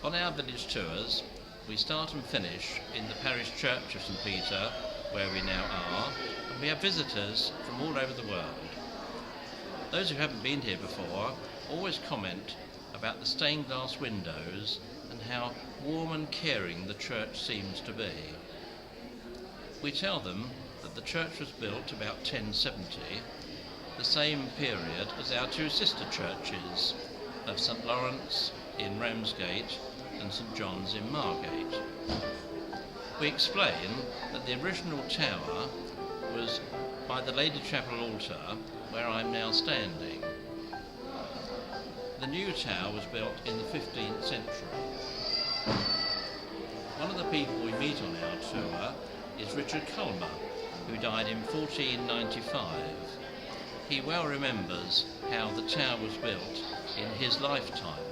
On our village tours, we start and finish in the parish church of St Peter, where we now are, and we have visitors from all over the world. Those who haven't been here before always comment about the stained glass windows and how warm and caring the church seems to be. We tell them that the church was built about 1070, the same period as our two sister churches of St Lawrence in Ramsgate and St John's in Margate. We explain that the original tower was by the Lady Chapel altar where I'm now standing. The new tower was built in the 15th century. One of the people we meet on our tour is Richard Culmer, who died in 1495. He well remembers how the tower was built in his lifetime.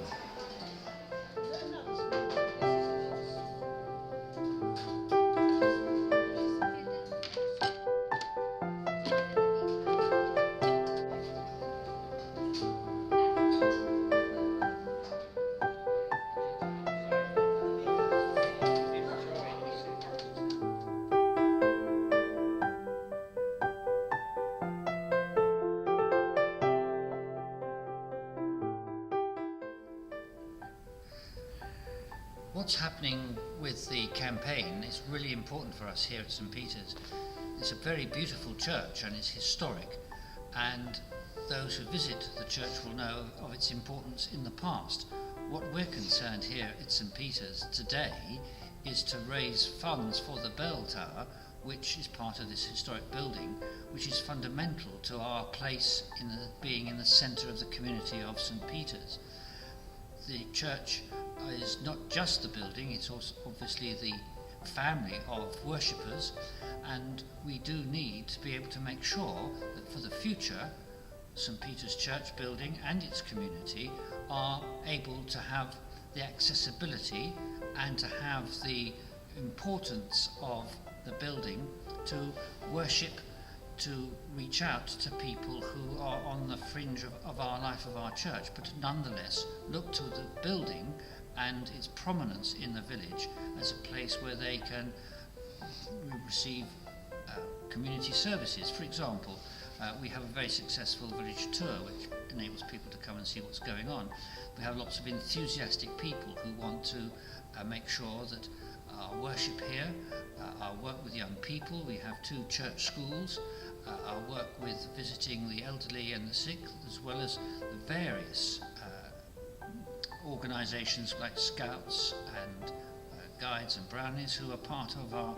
What's happening with the campaign is really important for us here at St Peter's. It's a very beautiful church and it's historic, and those who visit the church will know of its importance in the past. What we're concerned here at St Peter's today is to raise funds for the bell tower, which is part of this historic building, which is fundamental to our place in being in the centre of the community of St Peter's. The church is not just the building, it's also obviously the family of worshippers, and we do need to be able to make sure that for the future St Peter's Church building and its community are able to have the accessibility and to have the importance of the building to worship, to reach out to people who are on the fringe of our life, of our church, but nonetheless look to the building and its prominence in the village as a place where they can receive community services. For example, we have a very successful village tour which enables people to come and see what's going on. We have lots of enthusiastic people who want to make sure that our worship here, our work with young people, we have 2 church schools, our work with visiting the elderly and the sick, as well as the various organisations like Scouts and Guides and Brownies who are part of our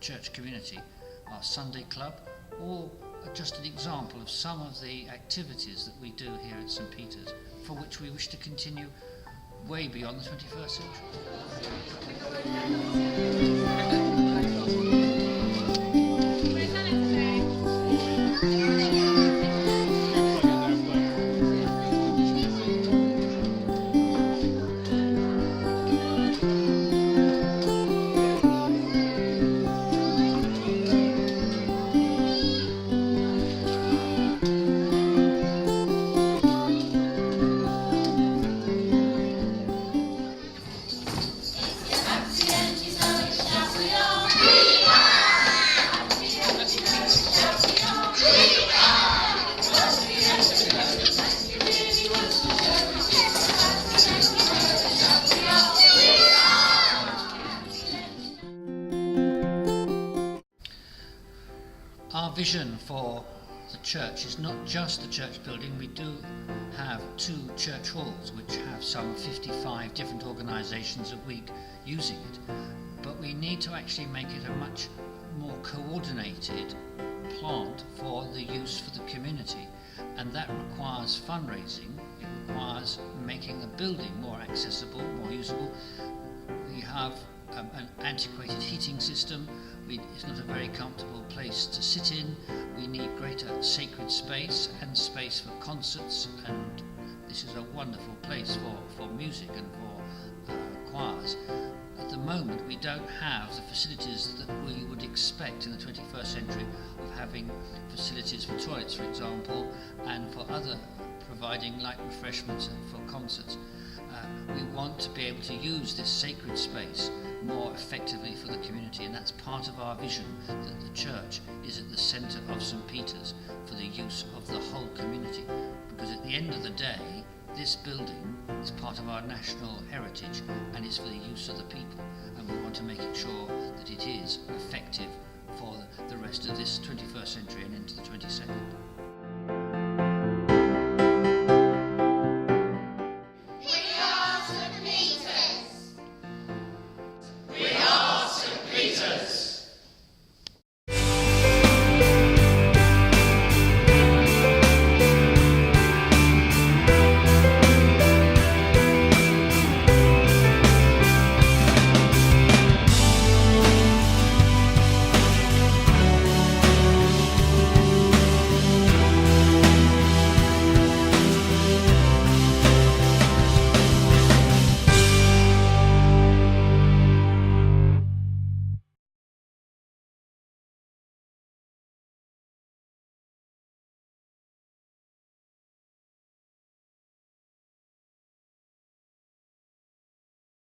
church community, our Sunday club, all just an example of some of the activities that we do here at St Peter's, for which we wish to continue way beyond the 21st century. Our vision for the church is not just the church building. We do have 2 church halls which have some 55 different organisations a week using it, but we need to actually make it a much more coordinated plant for the use for the community, and that requires fundraising. It requires making the building more accessible, more usable. We have an antiquated heating system. It's not a very comfortable place to sit in. We need greater sacred space and space for concerts, and this is a wonderful place for music and for choirs. At the moment we don't have the facilities that we would expect in the 21st century, of having facilities for toilets, for example, and for other providing light refreshments for concerts. We want to be able to use this sacred space more effectively for the community, and that's part of our vision, that the church is at the centre of St. Peter's for the use of the whole community, because at the end of the day this building is part of our national heritage and is for the use of the people, and we want to make it sure that it is effective for the rest of this 21st century and into the 22nd.